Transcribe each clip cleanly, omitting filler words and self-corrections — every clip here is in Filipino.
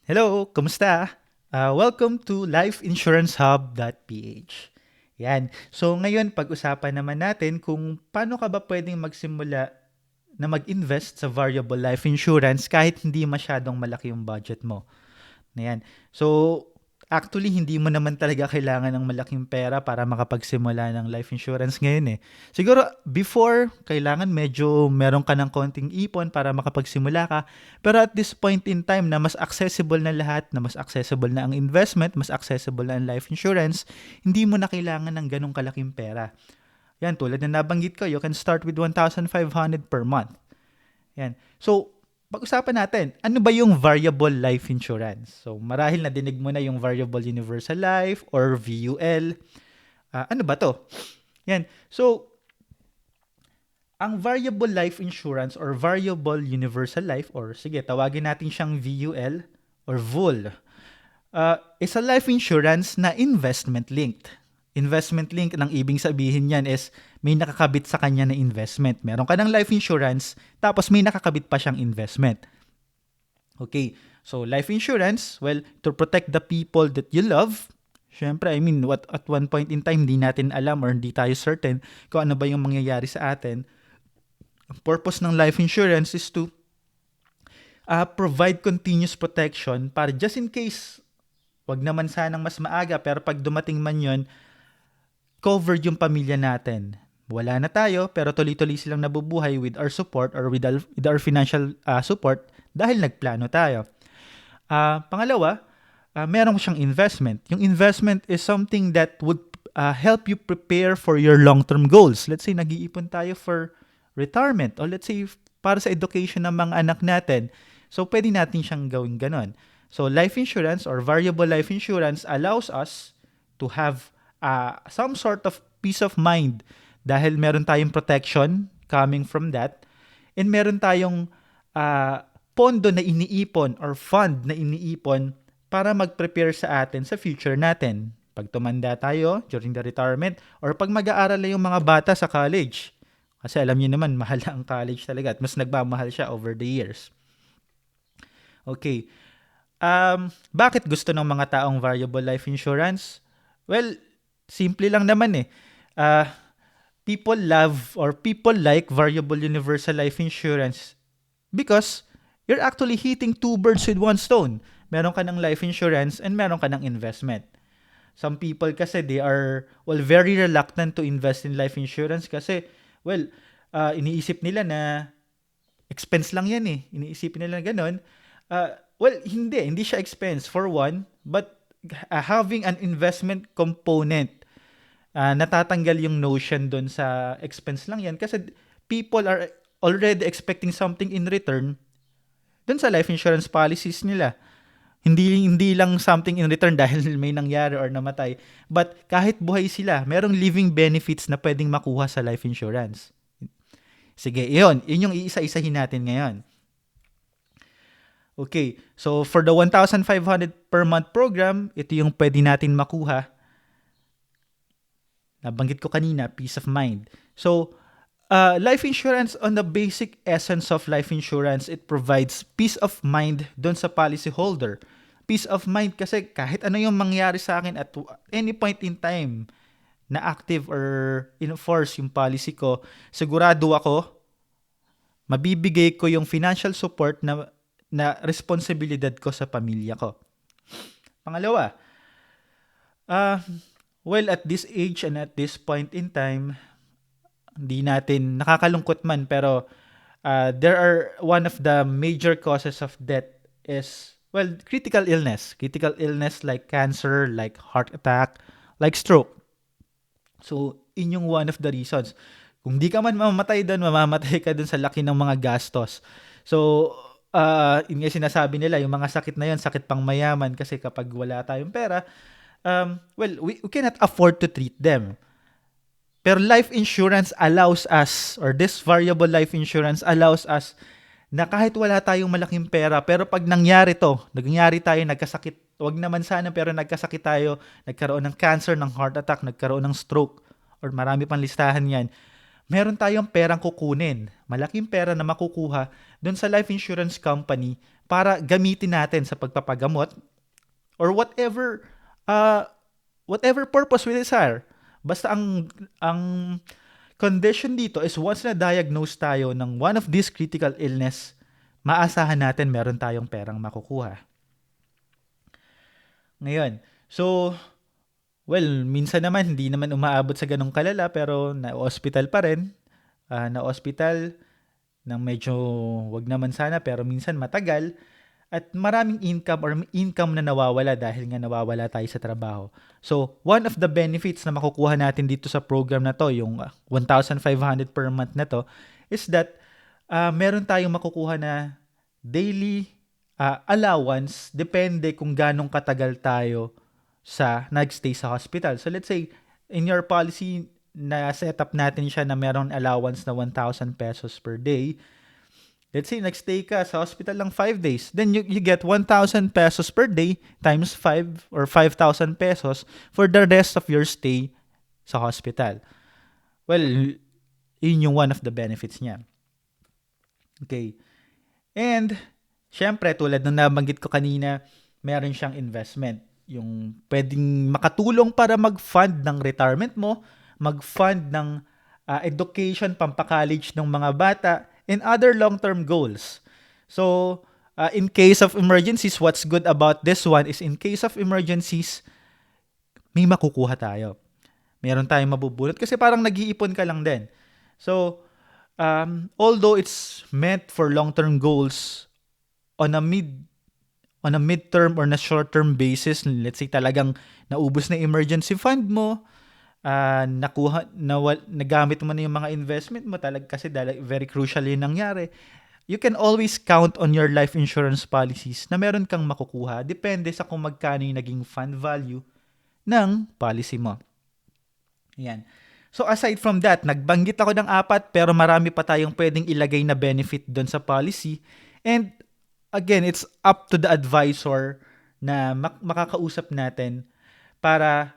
Hello, kumusta? Welcome to lifeinsuranceHub.ph. Yan. So ngayon pag-usapan naman natin kung paano ka ba pwedeng magsimula na mag-invest sa variable life insurance kahit hindi masyadong malaki yung budget mo. Ayan. So, actually, hindi mo naman talaga kailangan ng malaking pera para makapagsimula ng life insurance ngayon eh. Siguro, before, kailangan medyo meron ka ng konting ipon para makapagsimula ka. Pero at this point in time na mas accessible na lahat, na mas accessible na ang investment, mas accessible na ang life insurance, hindi mo na kailangan ng ganong kalaking pera. Yan, tulad na nabanggit ko, you can start with 1,500 per month. Yan. So, pag-usapan natin, ano ba yung variable life insurance? So, marahil nadinig mo na yung variable universal life or VUL. Ano ba to? Yan. So, ang variable life insurance or variable universal life or sige, tawagin natin siyang VUL or VUL. Is a life insurance na investment linked. Investment link, ang ibig sabihin niyan is may nakakabit sa kanya na investment. Meron ka ng life insurance, tapos may nakakabit pa siyang investment. Okay, so life insurance, well, to protect the people that you love. Syempre, I mean, at one point in time, hindi natin alam or hindi tayo certain kung ano ba yung mangyayari sa atin. Ang purpose ng life insurance is to provide continuous protection para just in case, wag naman sanang mas maaga, pero pag dumating man yon, covered yung pamilya natin. Wala na tayo, pero tuloy-tuloy silang nabubuhay with our support or with our financial support dahil nagplano tayo. Pangalawa, meron siyang investment. Yung investment is something that would help you prepare for your long-term goals. Let's say, nag-iipon tayo for retirement or let's say, para sa education ng mga anak natin. So, pwede natin siyang gawin ganon. So, life insurance or variable life insurance allows us to have some sort of peace of mind dahil meron tayong protection coming from that and meron tayong pondo na iniipon or fund na iniipon para mag-prepare sa atin sa future natin. Pag tumanda tayo during the retirement or pag mag-aaral na yung mga bata sa college. Kasi alam niyo naman, mahal ang college talaga at mas nagmamahal siya over the years. Okay. Bakit gusto ng mga taong variable life insurance? Well, simple lang naman eh. Uh, People love or people like variable universal life insurance because you're actually hitting two birds with one stone. Meron ka ng life insurance and meron ka ng investment. Some people kasi they are very reluctant to invest in life insurance kasi iniisip nila na expense lang yan eh. Iniisip nila na ganun. Hindi siya expense for one, but having an investment component, natatanggal yung notion doon sa expense lang yan kasi people are already expecting something in return doon sa life insurance policies nila. Hindi lang something in return dahil may nangyari or namatay. But kahit buhay sila, merong living benefits na pwedeng makuha sa life insurance. Sige, yun yung iisa-isahin natin ngayon. Okay, so for the 1,500 per month program, ito yung pwede natin makuha. Nabanggit ko kanina, peace of mind. So, life insurance, on the basic essence of life insurance, it provides peace of mind doon sa policy holder. Peace of mind kasi kahit ano yung mangyari sa akin at any point in time na active or enforce yung policy ko, sigurado ako, mabibigay ko yung financial support na responsibilidad ko sa pamilya ko. Pangalawa, at this age and at this point in time, hindi natin nakakalungkot man pero there are one of the major causes of death is critical illness like cancer, like heart attack, like stroke. So inyong one of the reasons kung di ka man mamamatay doon, mamamatay ka doon sa laki ng mga gastos. So yun nga sinasabi nila, yung mga sakit na yun, sakit pang mayaman kasi kapag wala tayong pera, we cannot afford to treat them. Pero life insurance allows us, or this variable life insurance allows us na kahit wala tayong malaking pera, pero pag nangyari tayo, nagkasakit, wag naman sana, pero nagkasakit tayo, nagkaroon ng cancer, ng heart attack, nagkaroon ng stroke, or marami pang listahan yan, meron tayong perang kukunin. Malaking pera na makukuha doon sa life insurance company para gamitin natin sa pagpapagamot or whatever purpose we desire. Basta ang condition dito is once na diagnose tayo ng one of these critical illness, maasahan natin meron tayong perang makukuha. Ngayon, so, well, minsan naman hindi naman umaabot sa ganong kalala pero na-hospital pa rin. Na-hospital ng medyo wag naman sana pero minsan matagal. At maraming income na nawawala dahil nga nawawala tayo sa trabaho. So, one of the benefits na makukuha natin dito sa program na to, yung 1,500 per month na to, is that meron tayong makukuha na daily allowance depende kung ganong katagal tayo sa nagstay sa hospital. So, let's say, in your policy, na set up natin siya na meron allowance na 1,000 pesos per day. Let's say, nagstay ka sa hospital lang 5 days. Then you get 1,000 pesos per day times 5 or 5,000 pesos for the rest of your stay sa hospital. Well, yun yung one of the benefits niya. Okay. And, syempre, tulad ng nabanggit ko kanina, meron siyang investment. Yung pwedeng makatulong para mag-fund ng retirement mo, mag-fund ng education, pampakollege ng mga bata, and other long-term goals. So, in case of emergencies, what's good about this one is in case of emergencies, may makukuha tayo. Meron tayong mabubulot kasi parang nag-iipon ka lang din. So, although it's meant for long-term goals, on a midterm or na short-term basis, let's say talagang naubos na emergency fund mo, nagamit mo na yung mga investment mo kasi very crucial yung nangyari, you can always count on your life insurance policies na meron kang makukuha depende sa kung magkano yung naging fund value ng policy mo. Yan. So aside from that, nagbanggit ako ng 4 pero marami pa tayong pwedeng ilagay na benefit doon sa policy. And again, it's up to the advisor na makakausap natin para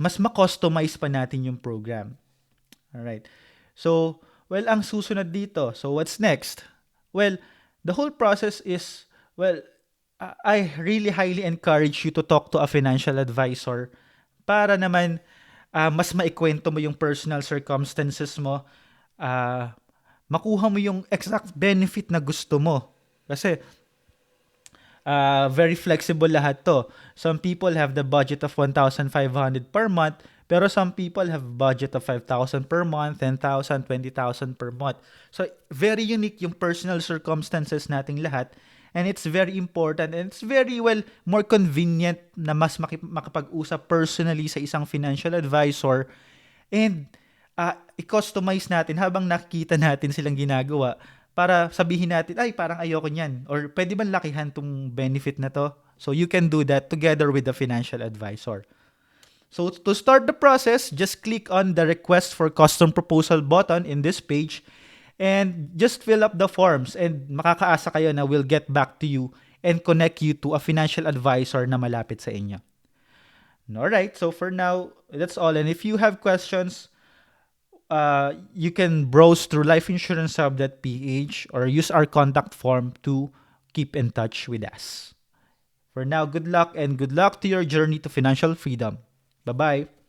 mas ma-customize pa natin yung program. Alright. So, well, ang susunod dito. So, what's next? Well, the whole process is, I really highly encourage you to talk to a financial advisor para naman mas maikwento mo yung personal circumstances mo, makuha mo yung exact benefit na gusto mo. Kasi, very flexible lahat to. Some people have the budget of 1,500 per month, pero some people have budget of 5,000 per month, 10,000, 20,000 per month. So, very unique yung personal circumstances nating lahat. And it's very important and it's very more convenient na mas makapag-usap personally sa isang financial advisor and i-customize natin habang nakikita natin silang ginagawa para sabihin natin, ay, parang ayoko niyan. Or pwede ba lakihan tong benefit na to? So you can do that together with the financial advisor. So to start the process, just click on the request for custom proposal button in this page and just fill up the forms and makakaasa kayo na we'll get back to you and connect you to a financial advisor na malapit sa inyo. Alright, so for now, that's all. And if you have questions, you can browse through lifeinsurancehub.ph or use our contact form to keep in touch with us. For now, good luck and good luck to your journey to financial freedom. Bye-bye.